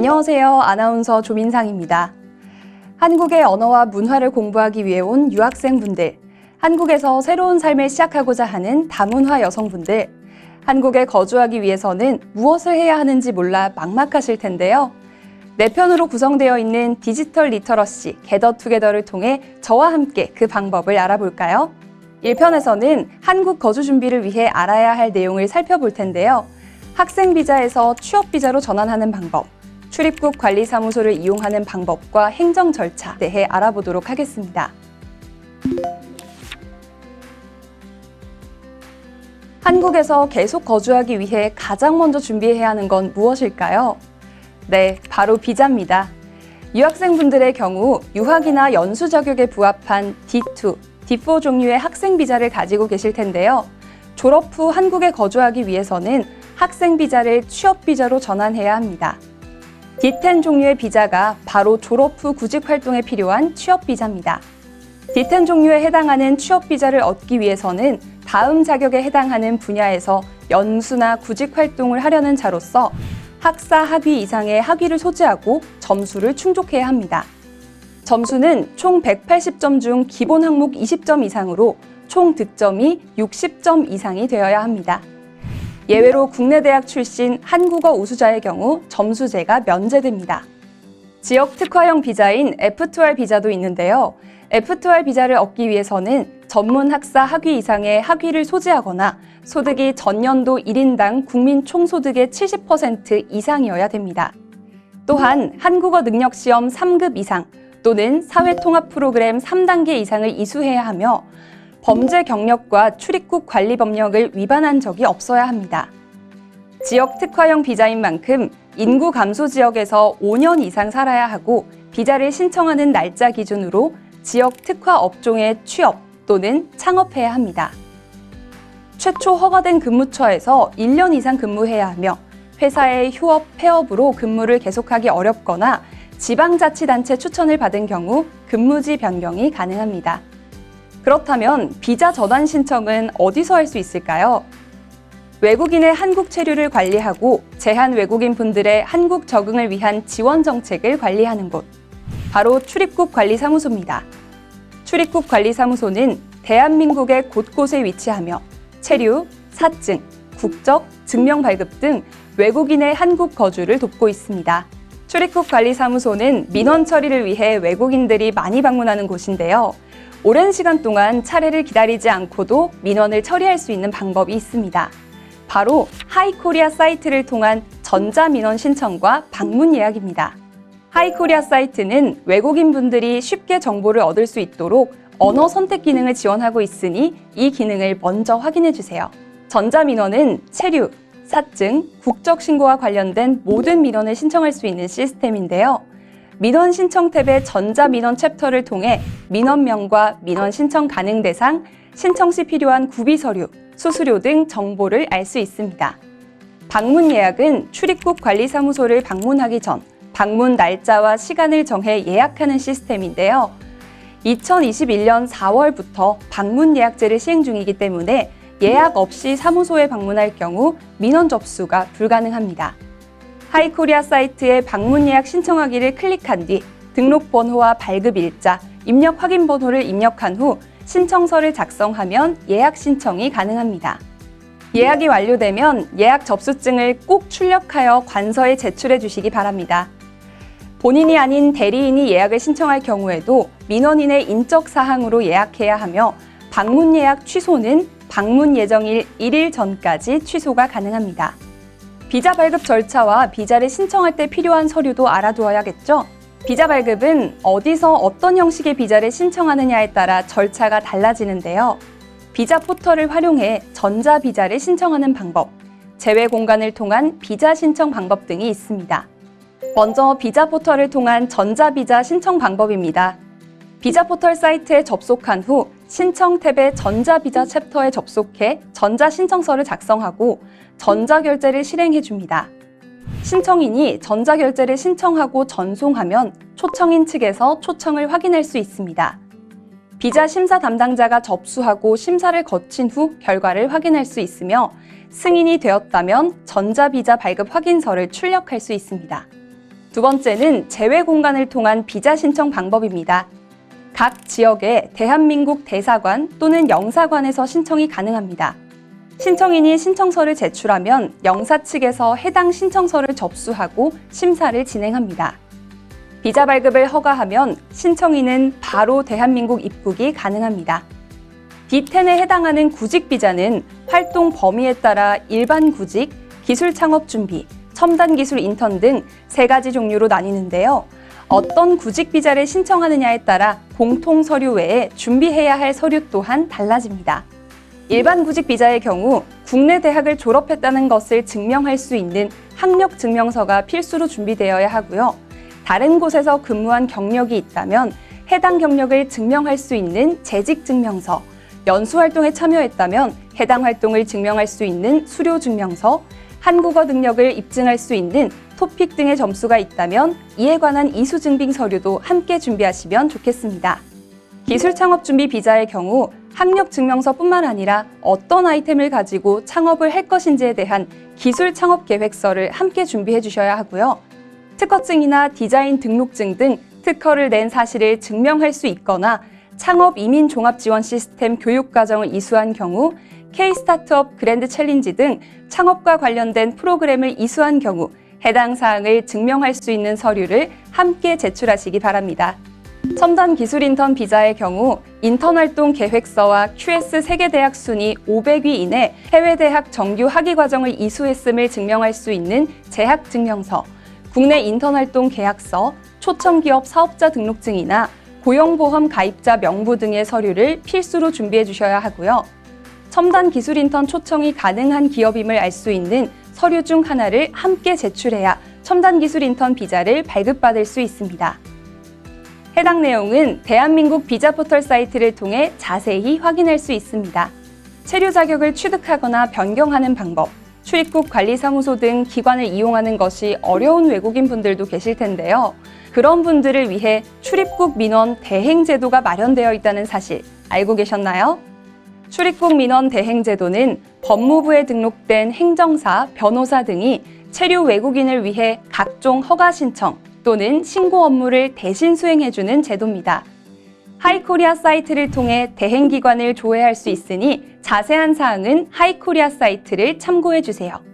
안녕하세요. 아나운서 조민상입니다. 한국의 언어와 문화를 공부하기 위해 온 유학생분들, 한국에서 새로운 삶을 시작하고자 하는 다문화 여성분들, 한국에 거주하기 위해서는 무엇을 해야 하는지 몰라 막막하실 텐데요. 4편으로 구성되어 있는 디지털 리터러시 게더투게더를 통해 저와 함께 그 방법을 알아볼까요? 1편에서는 한국 거주 준비를 위해 알아야 할 내용을 살펴볼 텐데요. 학생 비자에서 취업 비자로 전환하는 방법, 출입국 관리사무소를 이용하는 방법과 행정 절차에 대해 알아보도록 하겠습니다. 한국에서 계속 거주하기 위해 가장 먼저 준비해야 하는 건 무엇일까요? 네, 바로 비자입니다. 유학생분들의 경우 유학이나 연수 자격에 부합한 D2, D4 종류의 학생 비자를 가지고 계실 텐데요. 졸업 후 한국에 거주하기 위해서는 학생 비자를 취업 비자로 전환해야 합니다. D10 종류의 비자가 바로 졸업 후 구직 활동에 필요한 취업 비자입니다. D10 종류에 해당하는 취업 비자를 얻기 위해서는 다음 자격에 해당하는 분야에서 연수나 구직 활동을 하려는 자로서 학사 학위 이상의 학위를 소지하고 점수를 충족해야 합니다. 점수는 총 180점 중 기본 항목 20점 이상으로 총 득점이 60점 이상이 되어야 합니다. 예외로 국내 대학 출신 한국어 우수자의 경우 점수제가 면제됩니다. 지역 특화형 비자인 F2R 비자도 있는데요. F2R 비자를 얻기 위해서는 전문 학사 학위 이상의 학위를 소지하거나 소득이 전년도 1인당 국민 총소득의 70% 이상이어야 됩니다. 또한 한국어 능력시험 3급 이상 또는 사회통합 프로그램 3단계 이상을 이수해야 하며 범죄 경력과 출입국 관리 법령을 위반한 적이 없어야 합니다. 지역 특화형 비자인 만큼 인구 감소 지역에서 5년 이상 살아야 하고 비자를 신청하는 날짜 기준으로 지역 특화 업종에 취업 또는 창업해야 합니다. 최초 허가된 근무처에서 1년 이상 근무해야 하며 회사의 휴업, 폐업으로 근무를 계속하기 어렵거나 지방자치단체 추천을 받은 경우 근무지 변경이 가능합니다. 그렇다면 비자 전환 신청은 어디서 할 수 있을까요? 외국인의 한국 체류를 관리하고 제한 외국인 분들의 한국 적응을 위한 지원 정책을 관리하는 곳, 바로 출입국 관리사무소입니다. 출입국 관리사무소는 대한민국의 곳곳에 위치하며 체류, 사증, 국적, 증명 발급 등 외국인의 한국 거주를 돕고 있습니다. 출입국 관리사무소는 민원 처리를 위해 외국인들이 많이 방문하는 곳인데요. 오랜 시간 동안 차례를 기다리지 않고도 민원을 처리할 수 있는 방법이 있습니다. 바로 하이코리아 사이트를 통한 전자민원 신청과 방문 예약입니다. 하이코리아 사이트는 외국인분들이 쉽게 정보를 얻을 수 있도록 언어 선택 기능을 지원하고 있으니 이 기능을 먼저 확인해 주세요. 전자민원은 체류, 사증, 국적 신고와 관련된 모든 민원을 신청할 수 있는 시스템인데요. 민원 신청 탭의 전자민원 챕터를 통해 민원명과 민원 신청 가능 대상, 신청 시 필요한 구비 서류, 수수료 등 정보를 알 수 있습니다. 방문 예약은 출입국 관리사무소를 방문하기 전 방문 날짜와 시간을 정해 예약하는 시스템인데요. 2021년 4월부터 방문 예약제를 시행 중이기 때문에 예약 없이 사무소에 방문할 경우 민원 접수가 불가능합니다. 하이코리아 사이트에 방문 예약 신청하기를 클릭한 뒤 등록 번호와 발급 일자, 입력 확인 번호를 입력한 후 신청서를 작성하면 예약 신청이 가능합니다. 예약이 완료되면 예약 접수증을 꼭 출력하여 관서에 제출해 주시기 바랍니다. 본인이 아닌 대리인이 예약을 신청할 경우에도 민원인의 인적 사항으로 예약해야 하며 방문 예약 취소는 방문 예정일 1일 전까지 취소가 가능합니다. 비자 발급 절차와 비자를 신청할 때 필요한 서류도 알아두어야겠죠? 비자 발급은 어디서 어떤 형식의 비자를 신청하느냐에 따라 절차가 달라지는데요. 비자 포털을 활용해 전자비자를 신청하는 방법, 제외 공간을 통한 비자 신청 방법 등이 있습니다. 먼저 비자 포털을 통한 전자비자 신청 방법입니다. 비자 포털 사이트에 접속한 후 신청 탭의 전자비자 챕터에 접속해 전자신청서를 작성하고 전자결제를 실행해 줍니다. 신청인이 전자결제를 신청하고 전송하면 초청인 측에서 초청을 확인할 수 있습니다. 비자 심사 담당자가 접수하고 심사를 거친 후 결과를 확인할 수 있으며 승인이 되었다면 전자비자 발급 확인서를 출력할 수 있습니다. 두 번째는 제외 공간을 통한 비자 신청 방법입니다. 각 지역의 대한민국 대사관 또는 영사관에서 신청이 가능합니다. 신청인이 신청서를 제출하면 영사 측에서 해당 신청서를 접수하고 심사를 진행합니다. 비자 발급을 허가하면 신청인은 바로 대한민국 입국이 가능합니다. D10에 해당하는 구직 비자는 활동 범위에 따라 일반 구직, 기술 창업 준비, 첨단 기술 인턴 등 3가지 종류로 나뉘는데요. 어떤 구직 비자를 신청하느냐에 따라 공통 서류 외에 준비해야 할 서류 또한 달라집니다. 일반 구직 비자의 경우 국내 대학을 졸업했다는 것을 증명할 수 있는 학력 증명서가 필수로 준비되어야 하고요. 다른 곳에서 근무한 경력이 있다면 해당 경력을 증명할 수 있는 재직 증명서, 연수활동에 참여했다면 해당 활동을 증명할 수 있는 수료 증명서, 한국어 능력을 입증할 수 있는 토픽 등의 점수가 있다면 이에 관한 이수증빙 서류도 함께 준비하시면 좋겠습니다. 기술 창업 준비 비자의 경우 학력 증명서뿐만 아니라 어떤 아이템을 가지고 창업을 할 것인지에 대한 기술 창업 계획서를 함께 준비해 주셔야 하고요. 특허증이나 디자인 등록증 등 특허를 낸 사실을 증명할 수 있거나 창업 이민 종합 지원 시스템 교육 과정을 이수한 경우 K-스타트업 그랜드 챌린지 등 창업과 관련된 프로그램을 이수한 경우 해당 사항을 증명할 수 있는 서류를 함께 제출하시기 바랍니다. 첨단 기술 인턴 비자의 경우 인턴 활동 계획서와 QS 세계대학 순위 500위 이내 해외 대학 정규 학위 과정을 이수했음을 증명할 수 있는 재학 증명서, 국내 인턴 활동 계약서, 초청기업 사업자 등록증이나 고용보험 가입자 명부 등의 서류를 필수로 준비해 주셔야 하고요. 첨단 기술 인턴 초청이 가능한 기업임을 알 수 있는 서류 중 하나를 함께 제출해야 첨단 기술 인턴 비자를 발급받을 수 있습니다. 해당 내용은 대한민국 비자 포털 사이트를 통해 자세히 확인할 수 있습니다. 체류 자격을 취득하거나 변경하는 방법, 출입국 관리사무소 등 기관을 이용하는 것이 어려운 외국인 분들도 계실 텐데요. 그런 분들을 위해 출입국 민원 대행 제도가 마련되어 있다는 사실 알고 계셨나요? 출입국 민원 대행 제도는 법무부에 등록된 행정사, 변호사 등이 체류 외국인을 위해 각종 허가 신청 또는 신고 업무를 대신 수행해주는 제도입니다. 하이코리아 사이트를 통해 대행 기관을 조회할 수 있으니 자세한 사항은 하이코리아 사이트를 참고해 주세요.